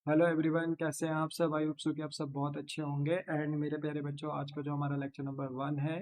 Hello everyone, कैसे हैं आप सब। आई होप सो कि आप सब बहुत अच्छे होंगे। एंड मेरे प्यारे बच्चों, आज का जो हमारा लेक्चर नंबर 1 है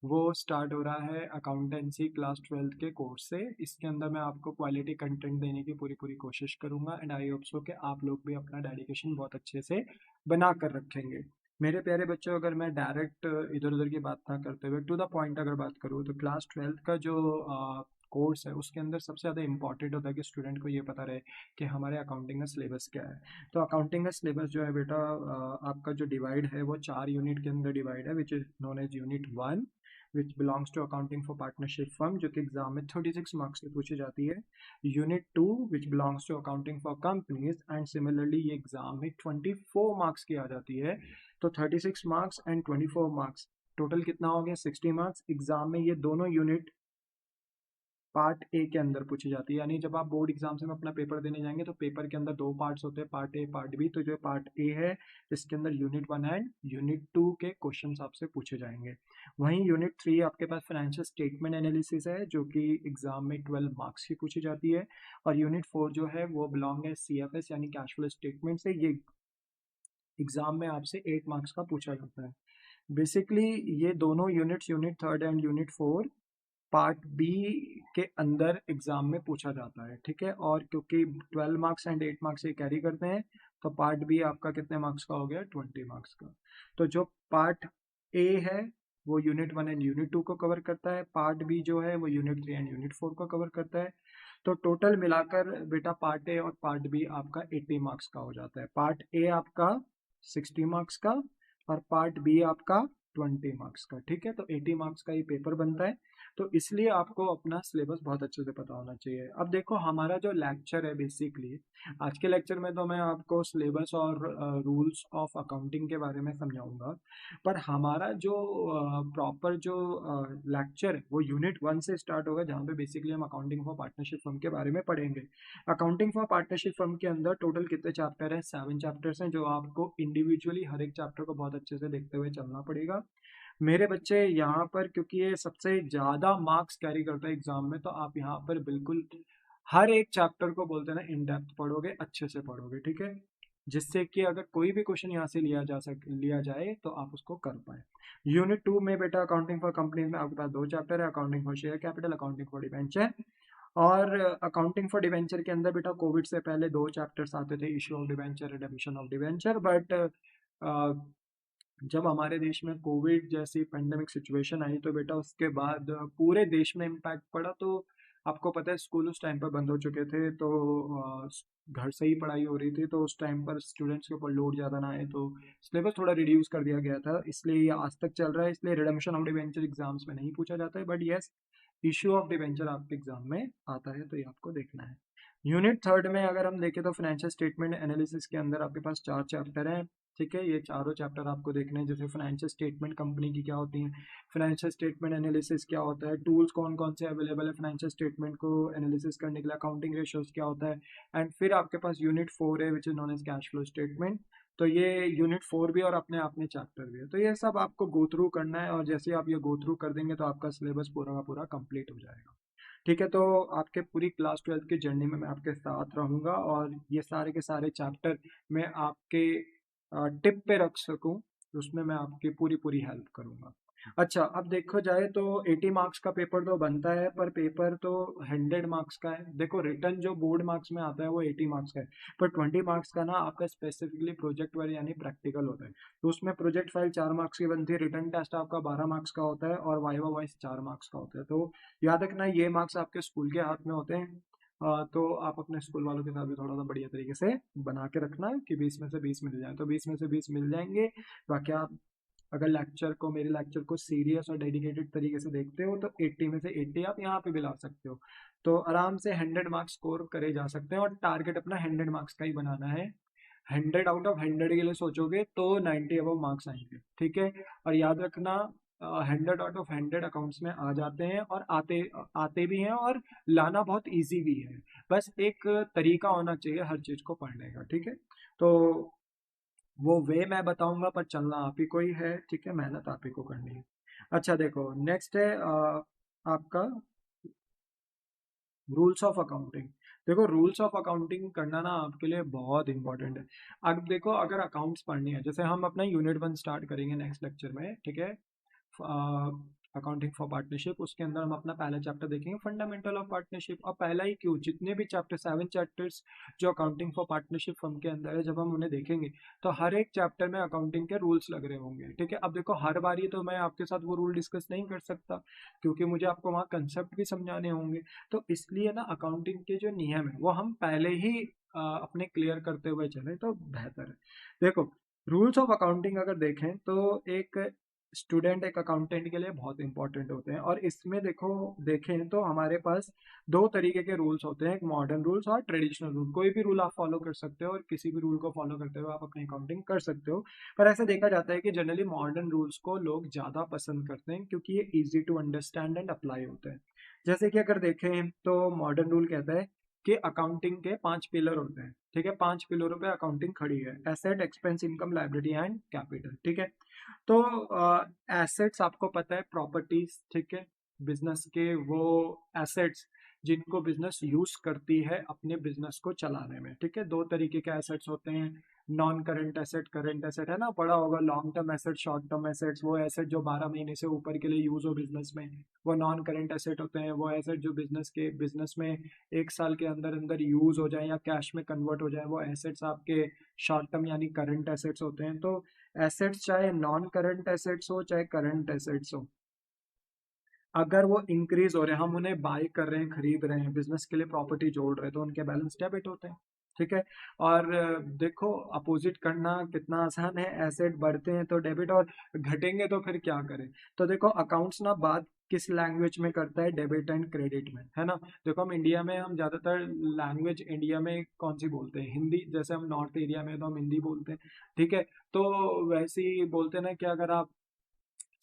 वो स्टार्ट हो रहा है अकाउंटेंसी क्लास 12th के कोर्स से। इसके अंदर मैं आपको क्वालिटी कंटेंट देने की पूरी पूरी कोशिश करूंगा। एंड आई होप सो कि आप लोग भी अपना डेडिकेशन बहुत अच्छे से बना कर रखेंगे। मेरे प्यारे बच्चों, अगर मैं डायरेक्ट इधर उधर की बात ना करते हुए टू द पॉइंट अगर बात करूँ, तो क्लास 12th का जो कोर्स है उसके अंदर सबसे ज़्यादा इंपॉर्टेंट होता है कि स्टूडेंट को ये पता रहे कि हमारे अकाउंटिंग का सिलेबस क्या है। तो अकाउंटिंग का सिलेबस जो है बेटा, आपका जो डिवाइड है वो 4 यूनिट के अंदर डिवाइड है, which is known as unit 1, which belongs to accounting for partnership firm, जो कि एग्जाम में 36 मार्क्स की पूछी जाती है। Unit 2, which belongs to accounting for companies, and similarly ये एग्जाम में 24 मार्क्स की आ जाती है। तो 36 मार्क्स एंड 24 मार्क्स, टोटल कितना हो गया? 60 मार्क्स। एग्जाम में ये दोनों यूनिट पार्ट ए के अंदर पूछी जाती है। यानी जब आप बोर्ड एग्जाम से में अपना पेपर देने जाएंगे तो पेपर के अंदर दो पार्ट्स होते हैं, पार्ट ए पार्ट बी। तो जो पार्ट ए है इसके अंदर यूनिट 1 एंड यूनिट 2 के क्वेश्चंस आपसे पूछे जाएंगे। वहीं यूनिट 3 आपके पास फाइनेंशियल स्टेटमेंट एनालिसिस है, जो कि एग्जाम में 12 मार्क्स की पूछी जाती है। और यूनिट 4 जो है वो बिलोंग है CFS यानी कैश फ्लो स्टेटमेंट से। ये एग्जाम में आपसे 8 मार्क्स का पूछा जाता है। बेसिकली ये दोनों units, unit 3 and unit 4, part B के अंदर एग्जाम में पूछा जाता है। ठीक है, और क्योंकि 12 मार्क्स एंड 8 मार्क्स ये कैरी करते हैं, तो पार्ट बी आपका कितने मार्क्स का हो गया? 20 मार्क्स का। तो जो पार्ट ए है वो यूनिट 1 एंड यूनिट 2 को कवर करता है, पार्ट बी जो है वो यूनिट 3 एंड यूनिट 4 को कवर करता है। तो टोटल मिलाकर बेटा पार्ट ए और पार्ट बी आपका 80 मार्क्स का हो जाता है। पार्ट ए आपका 60 मार्क्स का और पार्ट बी आपका 20 मार्क्स का। ठीक है, तो 80 मार्क्स का ये पेपर बनता है। तो इसलिए आपको अपना सिलेबस बहुत अच्छे से पता होना चाहिए। अब देखो, हमारा जो लेक्चर है बेसिकली, आज के लेक्चर में तो मैं आपको सिलेबस और रूल्स ऑफ अकाउंटिंग के बारे में समझाऊंगा। पर हमारा जो प्रॉपर जो लेक्चर है वो यूनिट 1 से स्टार्ट होगा, जहाँ पे बेसिकली हम अकाउंटिंग फॉर पार्टनरशिप फर्म के बारे में पढ़ेंगे। अकाउंटिंग फॉर पार्टनरशिप फर्म के अंदर टोटल कितने चैप्टर हैं? 7 चैप्टर्स हैं, जो आपको इंडिविजुअली हर एक चैप्टर को बहुत अच्छे से देखते हुए चलना पड़ेगा। मेरे बच्चे यहाँ पर, क्योंकि ये सबसे ज्यादा मार्क्स कैरी करता है एग्जाम में, तो आप यहाँ पर बिल्कुल हर एक चैप्टर को बोलते हैं ना, इन डेप्थ पढ़ोगे, अच्छे से पढ़ोगे। ठीक है, जिससे कि अगर कोई भी क्वेश्चन यहाँ से लिया जाए तो आप उसको कर पाए। यूनिट 2 में बेटा अकाउंटिंग फॉर कंपनीज में आपके पास दो चैप्टर है, accounting for share capital, accounting for debenture. और अकाउंटिंग फॉर डिवेंचर के अंदर बेटा कोविड से पहले दो चैप्टर्स आते थे, issue of debenture, redemption of debenture. But जब हमारे देश में कोविड जैसी पेंडेमिक सिचुएशन आई, तो बेटा उसके बाद पूरे देश में इम्पैक्ट पड़ा। तो आपको पता है स्कूल उस टाइम पर बंद हो चुके थे, तो घर से ही पढ़ाई हो रही थी। तो उस टाइम पर स्टूडेंट्स के ऊपर लोड ज़्यादा ना आए, तो सिलेबस थोड़ा रिड्यूस कर दिया गया था, इसलिए ये आज तक चल रहा है। इसलिए रिडम्पशन ऑफ डिवेंचर एग्जाम्स में नहीं पूछा जाता है, but yes, issue of debenture आपके एग्जाम में आता है, तो ये आपको देखना है। यूनिट 3 में अगर हम देखें तो फाइनेंशियल स्टेटमेंट एनालिसिस के अंदर आपके पास 4 चैप्टर हैं। ठीक है, ये चारों चैप्टर आपको देखने हैं। जैसे फाइनेंशियल स्टेटमेंट कंपनी की क्या होती है, फाइनेंशियल स्टेटमेंट एनालिसिस क्या होता है, टूल्स कौन कौन से अवेलेबल है फाइनेंशियल स्टेटमेंट को एनालिसिस करने के लिए, अकाउंटिंग रेशियोज क्या होता है। एंड फिर आपके पास यूनिट 4 है, which is known as cash flow statement. तो ये यूनिट 4 भी और अपने आप में चैप्टर भी है। तो ये सब आपको गो थ्रू करना है, और जैसे आप ये गो थ्रू कर देंगे तो आपका सिलेबस पूरा का पूरा कंप्लीट हो जाएगा। ठीक है, तो आपके पूरी क्लास 12th की जर्नी में मैं आपके साथ रहूंगा, और ये सारे के सारे चैप्टर मैं आपके टिप पे रख सकूं, उसमें मैं आपकी पूरी पूरी हेल्प करूंगा। अच्छा, अब देखो जाए तो 80 मार्क्स का पेपर तो बनता है, पर पेपर तो 100 मार्क्स का है। देखो, रिटर्न जो बोर्ड मार्क्स में आता है वो 80 मार्क्स का है, पर 20 मार्क्स का ना आपका स्पेसिफिकली प्रोजेक्ट वर्क यानी प्रैक्टिकल होता है। तो उसमें प्रोजेक्ट फाइल 4 मार्क्स की बनती है, रिटर्न टेस्ट आपका 12 मार्क्स का होता है, और वाइवा वाइस 4 मार्क्स का होता है। तो याद रखना, ये मार्क्स आपके स्कूल के हाथ में होते हैं। तो आप अपने स्कूल वालों के साथ भी थोड़ा सा बढ़िया तरीके से बना के रखना कि 20 में से 20 मिल जाए, तो 20 में से 20 मिल जाएंगे। बाकी आप अगर मेरे लेक्चर को सीरियस और डेडिकेटेड तरीके से देखते हो, तो 80 में से 80 आप यहाँ पे भी ला सकते हो। तो आराम से 100 मार्क्स स्कोर करे जा सकते हैं, और टारगेट अपना 100 मार्क्स का ही बनाना है। 100 आउट ऑफ 100 के लिए सोचोगे तो 90 अबव मार्क्स आएंगे। ठीक है, और याद रखना, 100 आउट ऑफ 100 अकाउंट्स में आ जाते हैं, और आते आते भी हैं, और लाना बहुत इजी भी है। बस एक तरीका होना चाहिए हर चीज को पढ़ने का। ठीक है, तो वो वे मैं बताऊंगा, पर चलना आप ही को ही है। ठीक है, मेहनत आप ही को करनी है। अच्छा देखो, नेक्स्ट है आपका रूल्स ऑफ अकाउंटिंग। देखो रूल्स ऑफ अकाउंटिंग करना ना आपके लिए बहुत इंपॉर्टेंट है। अब देखो अगर अकाउंट्स पढ़नी है, जैसे हम अपना यूनिट 1 स्टार्ट करेंगे नेक्स्ट लेक्चर में, ठीक है, अकाउंटिंग फॉर पार्टनरशिप, उसके अंदर हम अपना पहला चैप्टर देखेंगे फंडामेंटल ऑफ पार्टनरशिप। और पहला ही क्यों, जितने भी चैप्टर 7 चैप्टर्स जो अकाउंटिंग फॉर पार्टनरशिप फर्म के अंदर है, जब हम उन्हें देखेंगे तो हर एक चैप्टर में अकाउंटिंग के रूल्स लग रहे होंगे, ठीक है। अब देखो हर बारी तो मैं आपके साथ वो रूल डिस्कस नहीं कर सकता, क्योंकि मुझे आपको वहाँ कंसेप्ट भी समझाने होंगे। तो इसलिए ना अकाउंटिंग के जो नियम है वो हम पहले ही अपने क्लियर करते हुए चले तो बेहतर है। देखो रूल्स ऑफ अकाउंटिंग अगर देखें तो एक स्टूडेंट एक अकाउंटेंट के लिए बहुत इंपॉर्टेंट होते हैं। और इसमें देखो देखें तो हमारे पास दो तरीके के रूल्स होते हैं, एक मॉडर्न रूल्स और ट्रेडिशनल रूल। कोई भी रूल आप फॉलो कर सकते हो और किसी भी रूल को फॉलो करते हुए आप अपनी अकाउंटिंग कर सकते हो। पर ऐसा देखा जाता है कि जनरली मॉडर्न रूल्स को लोग ज़्यादा पसंद करते हैं क्योंकि ये easy to understand and apply होते हैं। जैसे कि अगर देखें तो मॉडर्न रूल कहता है कि अकाउंटिंग के 5 पिलर होते हैं, ठीक है। 5 पिलरों पे अकाउंटिंग खड़ी है, asset, expense, income, liability and capital, ठीक है। तो एसेट्स आपको पता है प्रॉपर्टीज, ठीक है, बिजनेस के वो एसेट्स जिनको बिजनेस यूज करती है अपने बिजनेस को चलाने में, ठीक है। दो तरीके के एसेट्स होते हैं, non current asset, current asset है ना, पड़ा होगा, long term asset, short term assets, वो एसेट जो 12 महीने से ऊपर के लिए यूज हो बिजनेस में, वो नॉन करंट एसेट होते हैं। वो एसेट जो बिजनेस में एक साल के अंदर अंदर यूज हो जाए या कैश में कन्वर्ट हो जाए, वो एसेट्स आपके शॉर्ट टर्म यानी करंट एसेट्स होते हैं। तो एसेट्स चाहे नॉन करंट एसेट्स हो चाहे करंट एसेट्स हो, अगर वो इंक्रीज हो रहे हैं, हम उन्हें बाय कर रहे हैं, खरीद रहे हैं, बिजनेस के लिए प्रॉपर्टी जोड़ रहे हैं, तो उनके बैलेंस डेबिट होते हैं, ठीक है। और देखो अपोजिट करना कितना आसान है, एसेट बढ़ते हैं तो डेबिट और घटेंगे तो फिर क्या करें। तो देखो अकाउंट्स ना बात किस लैंग्वेज में करता है, डेबिट एंड क्रेडिट में, है ना। देखो हम इंडिया में, हम ज्यादातर लैंग्वेज इंडिया में कौन सी बोलते हैं, हिंदी। जैसे हम नॉर्थ एरिया में तो हम हिंदी बोलते हैं, ठीक है। तो वैसे ही बोलते हैं ना कि अगर आप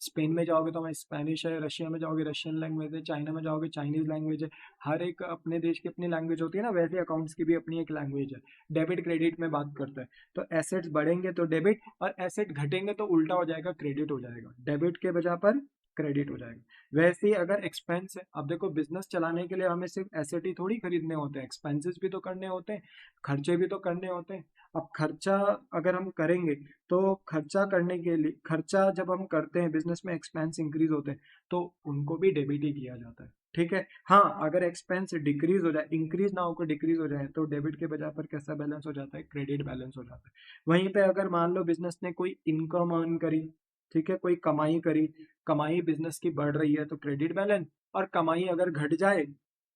स्पेन में जाओगे तो वहाँ स्पेनिश है, रशिया में जाओगे रशियन लैंग्वेज है, चाइना में जाओगे चाइनीज लैंग्वेज है। हर एक अपने देश की अपनी लैंग्वेज होती है ना, वैसे अकाउंट्स की भी अपनी एक लैंग्वेज है। डेबिट क्रेडिट में बात करता है। तो एसेट्स बढ़ेंगे तो डेबिट, और एसेट घटेंगे तो उल्टा हो जाएगा, क्रेडिट हो जाएगा, डेबिट के बजाय पर क्रेडिट हो जाएगा। वैसे ही अगर एक्सपेंस है, अब देखो बिजनेस चलाने के लिए हमें सिर्फ एसेट ही थोड़ी खरीदने होते हैं, एक्सपेंसेस भी तो करने होते हैं, खर्चे भी तो करने होते हैं। अब खर्चा अगर हम करेंगे तो खर्चा करने के लिए, खर्चा जब हम करते हैं बिजनेस में, एक्सपेंस इंक्रीज होते हैं तो उनको भी डेबिट ही किया जाता है, ठीक है। हाँ अगर एक्सपेंस डिक्रीज हो जाए, इंक्रीज ना होकर डिक्रीज हो जाए, तो डेबिट के बजाय पर कैसा बैलेंस हो जाता है, क्रेडिट बैलेंस हो जाता है। वहीं पे अगर मान लो बिजनेस ने कोई इनकम अर्न करी, ठीक है, कोई कमाई करी, कमाई बिजनेस की बढ़ रही है तो क्रेडिट बैलेंस, और कमाई अगर घट जाए,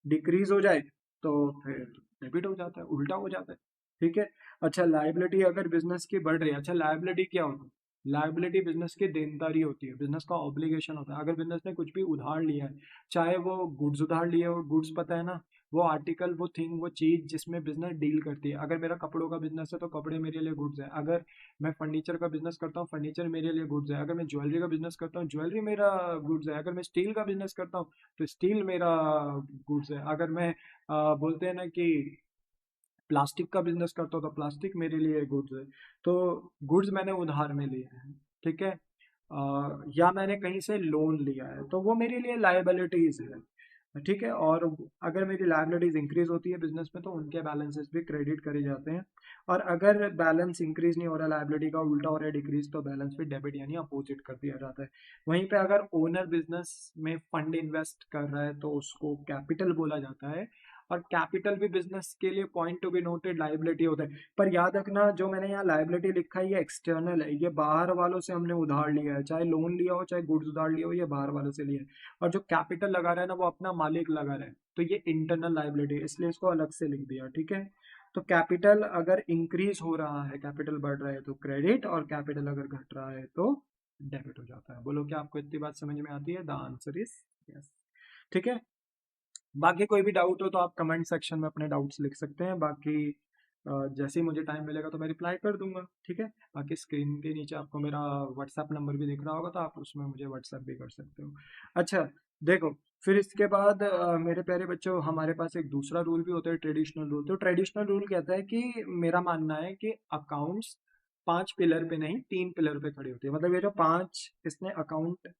डिक्रीज हो जाए, तो फिर डेबिट हो जाता है, उल्टा हो जाता है, ठीक है। अच्छा लायबिलिटी अगर बिजनेस की बढ़ रही है, अच्छा लायबिलिटी क्या होता है, लायबिलिटी बिजनेस की देनदारी होती है, बिजनेस का ऑब्लिगेशन होता है। अगर बिजनेस ने कुछ भी उधार लिया है, चाहे वो गुड्स उधार लिए हो, गुड्स पता है ना, वो आर्टिकल, वो थिंग, वो चीज जिसमें बिजनेस डील करती है। अगर मेरा कपड़ों का बिजनेस है तो कपड़े मेरे लिए गुड्स है, अगर मैं फर्नीचर का बिजनेस करता हूँ, फर्नीचर मेरे लिए गुड्स है, अगर मैं ज्वेलरी का बिजनेस करता हूँ, ज्वेलरी मेरा गुड्स है, अगर मैं स्टील का बिजनेस करता हूँ तो स्टील मेरा गुड्स है, अगर मैं बोलते हैं ना कि प्लास्टिक का बिजनेस करता हूँ तो प्लास्टिक मेरे लिए गुड्स है। तो गुड्स मैंने उधार में लिए हैं, ठीक है, या मैंने कहीं से लोन लिया है तो वो मेरे लिए लायबिलिटीज है, ठीक है। और अगर मेरी लायबिलिटीज इंक्रीज होती है बिजनेस में तो उनके बैलेंसेस भी क्रेडिट करे जाते हैं। और अगर बैलेंस इंक्रीज नहीं हो रहा, लायबिलिटी का उल्टा हो रहा है, डिक्रीज, तो बैलेंस भी डेबिट यानी अपोजिट कर दिया जाता है। वहीं पे अगर ओनर बिजनेस में फंड इन्वेस्ट कर रहा है तो उसको कैपिटल बोला जाता है। और कैपिटल भी बिजनेस के लिए point to be noted liability होता है। पर याद रखना जो मैंने यहाँ लायबिलिटी लिखा है ये एक्सटर्नल है, ये बाहर वालों से हमने उधार लिया है, चाहे लोन लिया हो चाहे गुड्स उधार लिया हो, ये बाहर वालों से लिया है। और जो कैपिटल लगा रहा है ना वो अपना मालिक लगा रहा है, तो ये इंटरनल लायबिलिटी है, इसलिए इसको अलग से लिख दिया, ठीक है। तो कैपिटल अगर इंक्रीज हो रहा है, कैपिटल बढ़ रहा है तो क्रेडिट, और कैपिटल अगर घट रहा है तो डेबिट हो जाता है। बोलो क्या आपको इतनी बात समझ में आती है? द आंसर इज यस, ठीक है। बाकी कोई भी डाउट हो तो आप कमेंट सेक्शन में अपने डाउट्स लिख सकते हैं, बाकी जैसे ही मुझे टाइम मिलेगा तो मैं रिप्लाई कर दूंगा, ठीक है। बाकी स्क्रीन के नीचे आपको मेरा व्हाट्सएप नंबर भी दिख रहा होगा तो आप उसमें मुझे व्हाट्सएप भी कर सकते हो। अच्छा देखो, फिर इसके बाद मेरे प्यारे बच्चों हमारे पास एक दूसरा रूल भी होता है, ट्रेडिशनल रूल। तो ट्रेडिशनल रूल कहता है कि मेरा मानना है कि अकाउंट्स 5 पिलर पे नहीं 3 पिलर पे खड़ी होती है। मतलब ये जो 5 इसने अकाउंट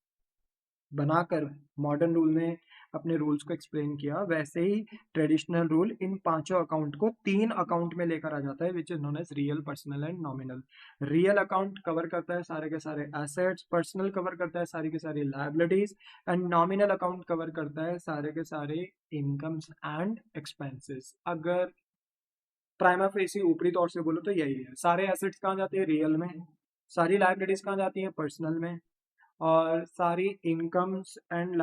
बनाकर मॉडर्न रूल में अपने रूल्स को एक्सप्लेन किया, वैसे ही ट्रेडिशनल रूल इन पांचों अकाउंट को 3 अकाउंट में लेकर आ जाता है, which is known as real, personal and nominal. Real account cover करता है सारे के सारे एसेट्स, पर्सनल कवर करता है सारी के सारी liabilities, and nominal account cover करता है सारे के सारे इनकम्स एंड एक्सपेंसेस। अगर प्राइमा फेसी ऊपरी तौर से बोलो तो यही है। सारे एसेट्स कहाँ जाते हैं? रियल में। सारी लाइबिलिटीज कहाँ जाती हैं? पर्सनल में। और सारी इनकम्स एंड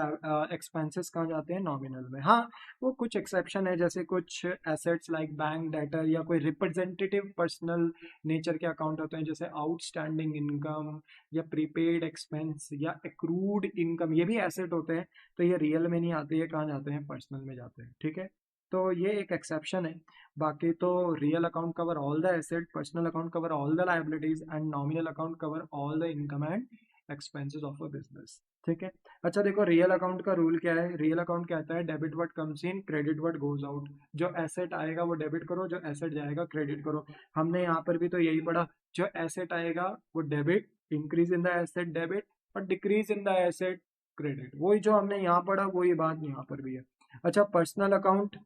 एक्सपेंसेस कहाँ जाते हैं? नॉमिनल में। हाँ, वो कुछ एक्सेप्शन है, जैसे कुछ एसेट्स लाइक बैंक डेटर या कोई रिप्रेजेंटेटिव पर्सनल नेचर के अकाउंट होते हैं, जैसे आउटस्टैंडिंग इनकम या प्रीपेड एक्सपेंस या एक्रूड इनकम, ये भी एसेट होते हैं, तो ये रियल में नहीं आते, ये कहाँ जाते हैं? पर्सनल में जाते हैं। ठीक है, तो ये एक एक्सेप्शन है। बाकी तो real account cover all the asset, personal account cover all the liabilities, and nominal account cover all the income and expenses of a business. ठीक है, अच्छा देखो रियल अकाउंट का रूल क्या है। रियल अकाउंट कहता है debit what comes in, credit what goes out. जो एसेट आएगा वो डेबिट करो, जो एसेट जाएगा क्रेडिट करो। हमने यहाँ पर भी तो यही पढ़ा, जो एसेट आएगा वो debit, increase in the asset debit, और decrease in the asset credit. वही जो हमने यहाँ पढ़ा वही बात यहाँ पर भी है। अच्छा, पर्सनल अकाउंट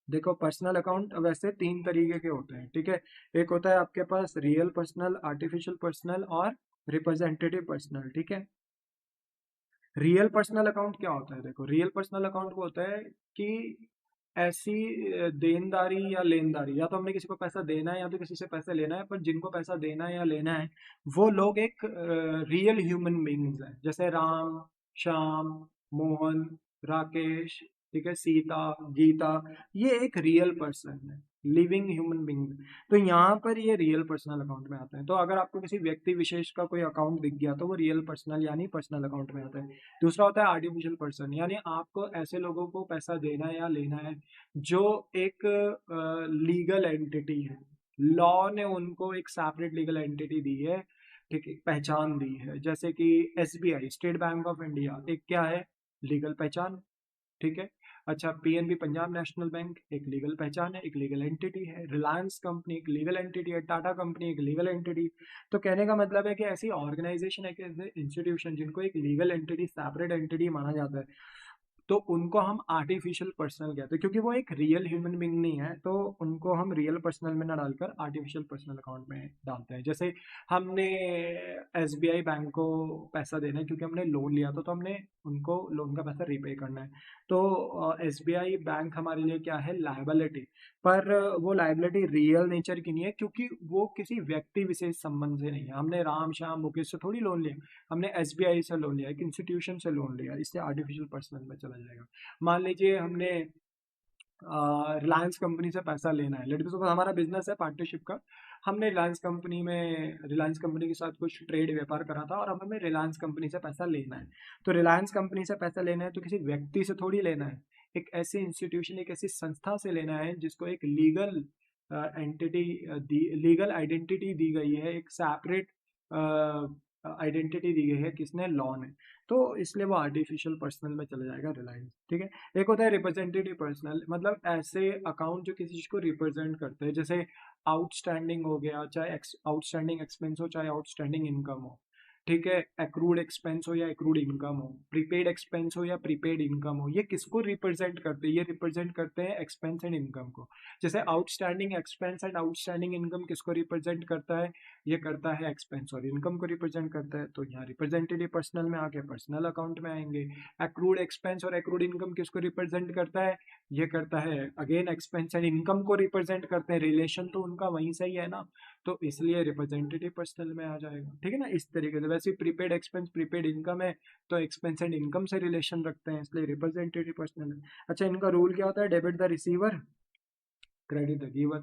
देखो, पर्सनल अकाउंट वैसे 3 तरीके के होते हैं। ठीक है, एक होता है आपके पास रियल पर्सनल, आर्टिफिशियल पर्सनल और रिप्रेजेंटेटिव पर्सनल। ठीक है, रियल पर्सनल अकाउंट क्या होता है? देखो, रियल पर्सनल अकाउंट वो होता है कि ऐसी देनदारी या लेनदारी, या तो हमने किसी को पैसा देना है या तो किसी से पैसा लेना है, पर जिनको पैसा देना है या लेना है वो लोग एक रियल ह्यूमन बींग्स हैं, जैसे राम, श्याम, मोहन, राकेश, ठीक है, सीता, गीता, ये एक रियल पर्सन है, लिविंग ह्यूमन बींग। तो यहाँ पर ये रियल पर्सनल अकाउंट में आता है। तो अगर आपको किसी व्यक्ति विशेष का कोई अकाउंट दिख गया तो वो रियल पर्सनल यानी पर्सनल अकाउंट में आता है। दूसरा होता है आर्टिफिशियल पर्सन, यानी आपको ऐसे लोगों को पैसा देना है या लेना है जो एक लीगल एंटिटी है, लॉ ने उनको एक सेपरेट लीगल एंटिटी दी है, ठीक है, पहचान दी है। जैसे कि SBI, state bank of India, एक क्या है? लीगल पहचान। ठीक है, अच्छा, पीएनबी, पंजाब नेशनल बैंक, एक लीगल पहचान है, एक लीगल एंटिटी है। रिलायंस कंपनी एक लीगल एंटिटी है, टाटा कंपनी एक लीगल एंटिटी। तो कहने का मतलब है कि ऐसी ऑर्गेनाइजेशन है, ऐसे इंस्टीट्यूशन जिनको एक लीगल एंटिटी, सेपरेट एंटिटी माना जाता है, तो उनको हम आर्टिफिशियल पर्सनल कहते हैं, क्योंकि वो एक रियल ह्यूमन बीइंग नहीं है, तो उनको हम रियल पर्सनल में ना डालकर आर्टिफिशियल पर्सनल अकाउंट में डालते हैं। जैसे हमने एसबीआई बैंक को पैसा देना है क्योंकि हमने लोन लिया था, तो हमने उनको लोन का पैसा रीपे करना है, तो एसबीआई बैंक हमारे लिए क्या है? लायबिलिटी। पर वो लायबिलिटी रियल नेचर की नहीं है, क्योंकि वो किसी व्यक्ति विशेष संबंध से नहीं है। हमने राम, श्याम, मुकेश से थोड़ी लोन लिया, हमने एसबीआई से लोन लिया, एक इंस्टीट्यूशन से लोन लिया, इससे आर्टिफिशियल पर्सनल में चला जाएगा। मान लीजिए हमने रिलायंस कंपनी से पैसा लेना है, लेट सपोज हमारा बिजनेस है पार्टनरशिप का, हमने रिलायंस कंपनी के साथ कुछ ट्रेड व्यापार करा था और अब हमें रिलायंस कंपनी से पैसा लेना है। तो रिलायंस कंपनी से पैसा लेना है तो किसी व्यक्ति से थोड़ी लेना है, एक ऐसी इंस्टीट्यूशन, एक ऐसी संस्था से लेना है जिसको एक लीगल एंटिटी, लीगल आइडेंटिटी दी गई है, एक सेपरेट आइडेंटिटी दी गई है, किसने? लॉ ने। तो इसलिए वो आर्टिफिशियल पर्सनल में चला जाएगा, रिलायंस। ठीक है, एक होता है रिप्रेजेंटेटिव पर्सनल, मतलब ऐसे अकाउंट जो किसी चीज को रिप्रेजेंट करते हैं, जैसे आउटस्टैंडिंग हो गया, चाहे आउटस्टैंडिंग एक्सपेंस हो, चाहे आउटस्टैंडिंग इनकम हो। ठीक है, एक्रूड एक्सपेंस हो या एक्रूड इनकम हो, प्रीपेड एक्सपेंस हो या प्रीपेड इनकम हो, ये किसको रिप्रेजेंट करते हैं? ये रिप्रेजेंट करते हैं एक्सपेंस एंड इनकम को। जैसे outstanding expense and outstanding income किसको रिप्रेजेंट करता है? ये करता है एक्सपेंस और इनकम को रिप्रेजेंट करता है, तो यहाँ रिप्रेजेंटेटिव पर्सनल में आके पर्सनल अकाउंट में आएंगे। एक्रूड एक्सपेंस और एक्रूड इनकम किसको रिप्रेजेंट करता है? ये करता है अगेन एक्सपेंस एंड इनकम को रिप्रेजेंट करते हैं, रिलेशन तो उनका वहीं से ही है ना, तो इसलिए रिप्रेजेंटेटिव पर्सनल में आ जाएगा। ठीक है ना, इस तरीके से। वैसे प्रीपेड एक्सपेंस प्रीपेड इनकम है, तो एक्सपेंस एंड इनकम से रिलेशन रखते हैं, इसलिए रिप्रेजेंटेटिव पर्सनल है। अच्छा, इनका रूल क्या होता है? Debit the receiver, credit the giver.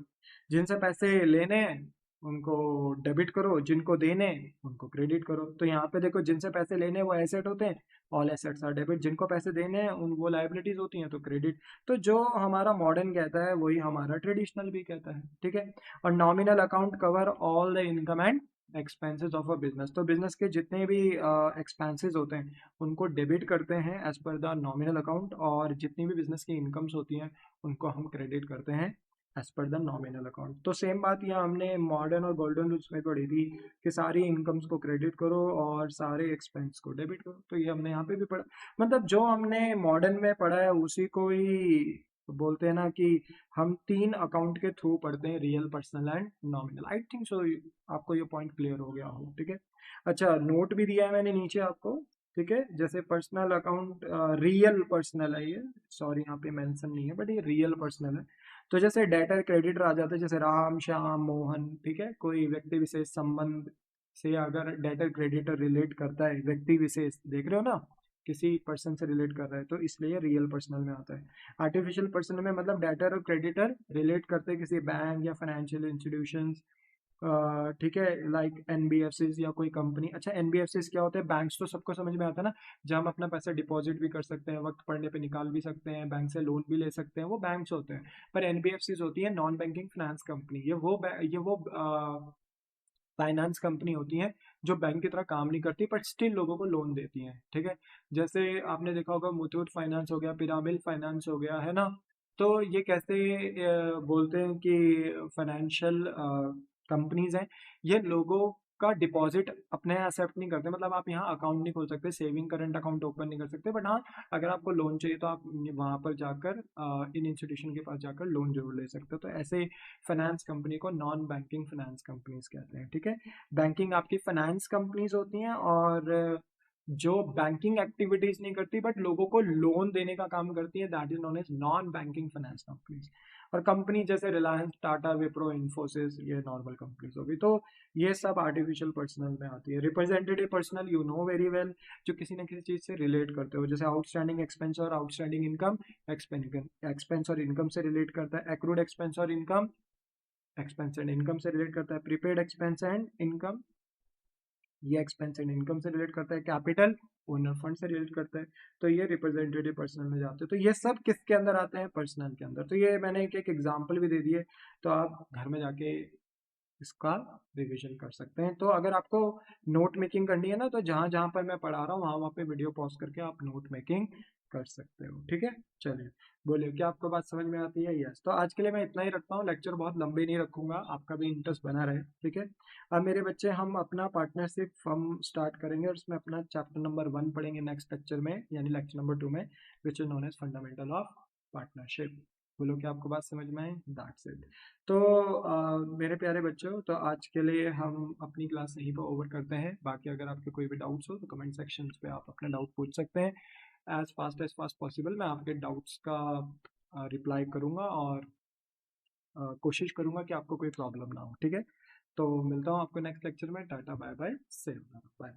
जिनसे पैसे लेने हैं उनको डेबिट करो, जिनको देने हैं उनको क्रेडिट करो। तो यहाँ पे देखो, जिनसे पैसे लेने हैं वो एसेट होते हैं, ऑल एसेट्स आर डेबिट। जिनको पैसे देने हैं उन वो लाइबिलिटीज होती हैं, तो क्रेडिट। तो जो हमारा मॉडर्न कहता है वही हमारा ट्रेडिशनल भी कहता है। ठीक है, और nominal account cover all the income and expenses of a business. तो बिजनेस के जितने भी एक्सपेंसेस होते हैं उनको डेबिट करते हैं एज पर द नॉमिनल अकाउंट, और जितनी भी बिजनेस की इनकम्स होती हैं उनको हम क्रेडिट करते हैं एज पर द नॉमिनल अकाउंट। तो सेम बात यहाँ हमने मॉडर्न और गोल्डन रूल्स में पढ़ी थी कि सारी इनकम्स को क्रेडिट करो और सारे एक्सपेंस को डेबिट करो, तो ये हमने यहाँ पे भी पढ़ा। मतलब जो हमने मॉडर्न में पढ़ा है उसी को ही बोलते हैं ना कि हम 3 अकाउंट के थ्रू पढ़ते हैं, real, personal and nominal. I think so आपको ये पॉइंट क्लियर हो गया हो, ठीक है। अच्छा, नोट भी दिया है मैंने नीचे आपको, ठीक है। जैसे पर्सनल अकाउंट, रियल पर्सनल है ये, सॉरी यहाँ पे मेंशन नहीं है, बट ये रियल पर्सनल है। तो जैसे डेटर क्रेडिटर आ जाता है, जैसे राम, श्याम, मोहन, ठीक है, कोई व्यक्ति विशेष संबंध से अगर डेटर क्रेडिटर रिलेट करता है, व्यक्ति विशेष देख रहे हो ना, किसी पर्सन से रिलेट कर रहा है, तो इसलिए रियल पर्सनल में आता है। आर्टिफिशियल पर्सनल में मतलब डेटर और क्रेडिटर रिलेट करते हैं किसी बैंक या फाइनेंशियल इंस्टीट्यूशंस, ठीक है, लाइक एनबीएफसीज या कोई कंपनी। अच्छा, एनबीएफसीज क्या होते हैं? बैंक्स तो सबको समझ में आता है ना, जहाँ हम अपना पैसा डिपॉजिट भी कर सकते हैं, वक्त पड़ने पे निकाल भी सकते हैं, बैंक से लोन भी ले सकते हैं, वो बैंक्स होते हैं। पर एनबीएफसीज होती है नॉन बैंकिंग फाइनेंस कंपनी। ये वो फाइनेंस कंपनी होती हैं जो बैंक की तरह काम नहीं करती बट स्टिल लोगों को लोन देती हैं, ठीक है। जैसे आपने देखा होगा मुथूट फाइनेंस हो गया, पिरामिड फाइनेंस हो गया, है ना। तो ये कैसे बोलते हैं कि फाइनेंशियल कंपनीज हैं, ये लोगों का डिपॉजिट अपने यहाँ एक्सेप्ट नहीं करते। मतलब आप यहाँ अकाउंट नहीं खोल सकते, सेविंग करंट अकाउंट ओपन नहीं कर सकते, बट हाँ, अगर आपको लोन चाहिए तो आप वहाँ पर जाकर इन इंस्टीट्यूशन के पास जाकर लोन जरूर ले सकते हो। तो ऐसे फाइनेंस कंपनी को नॉन बैंकिंग फाइनेंस कंपनीज कहते हैं, ठीक है। बैंकिंग आपकी फाइनेंस कंपनीज होती हैं, और जो बैंकिंग एक्टिविटीज नहीं करती बट लोगों को लोन देने का काम करती है, that is known as non banking finance companies. और कंपनी जैसे रिलायंस, टाटा, विप्रो, इन्फोसिस, ये नॉर्मल कंपनीज होगी। तो ये सब आर्टिफिशियल पर्सनल में आती है। Representative personal you know very well, जो किसी न किसी चीज से रिलेट करते हो, जैसे आउटस्टैंडिंग एक्सपेंस और आउटस्टैंडिंग इनकम। एक्सपेंस और इनकम से रिलेट करता है। एक्रूड एक्सपेंस और इनकम, एक्सपेंस एंड इनकम से रिलेट करता है। प्रीपेड एक्सपेंस एंड इनकम, ये एक्सपेंस एंड इनकम से रिलेट करता है। कैपिटल ओनर फंड से रिलेट करता है। तो ये रिप्रेजेंटेटिव पर्सनल में जाते हैं। तो ये सब किसके अंदर आते हैं? पर्सनल के अंदर। तो ये मैंने एक एग्जांपल भी दे दिए, तो आप घर में जाके इसका रिवीजन कर सकते हैं। तो अगर आपको नोट मेकिंग करनी है ना, तो जहां जहां पर मैं पढ़ा रहा हूँ वहां वहां पे वीडियो पॉज करके आप नोट मेकिंग कर सकते हो, ठीक है। चलिए, बोलिए, क्या आपको बात समझ में आती है? यस। तो आज के लिए मैं इतना ही रखता हूँ, लेक्चर बहुत लंबे नहीं रखूंगा, आपका भी इंटरेस्ट बना रहे, ठीक है। अब मेरे बच्चे, हम अपना पार्टनरशिप फर्म स्टार्ट करेंगे और उसमें अपना चैप्टर नंबर 1 पढ़ेंगे नेक्स्ट लेक्चर में, यानी लेक्चर नंबर 2 में, which is known as fundamental of partnership. बोलो, क्या आपको बात समझ में आई? That's it. तो मेरे प्यारे बच्चों, तो आज के लिए हम अपनी क्लास यहीं पर ओवर करते हैं। बाकी अगर आपके कोई भी डाउट्स हो तो कमेंट सेक्शन पे आप अपना डाउट पूछ सकते हैं। एज फास्ट पॉसिबल मैं आपके डाउट्स का रिप्लाई करूंगा, और कोशिश करूंगा कि आपको कोई प्रॉब्लम ना हो, ठीक है। तो मिलता हूँ आपको नेक्स्ट लेक्चर में। Ta ta, bye bye, save, bye.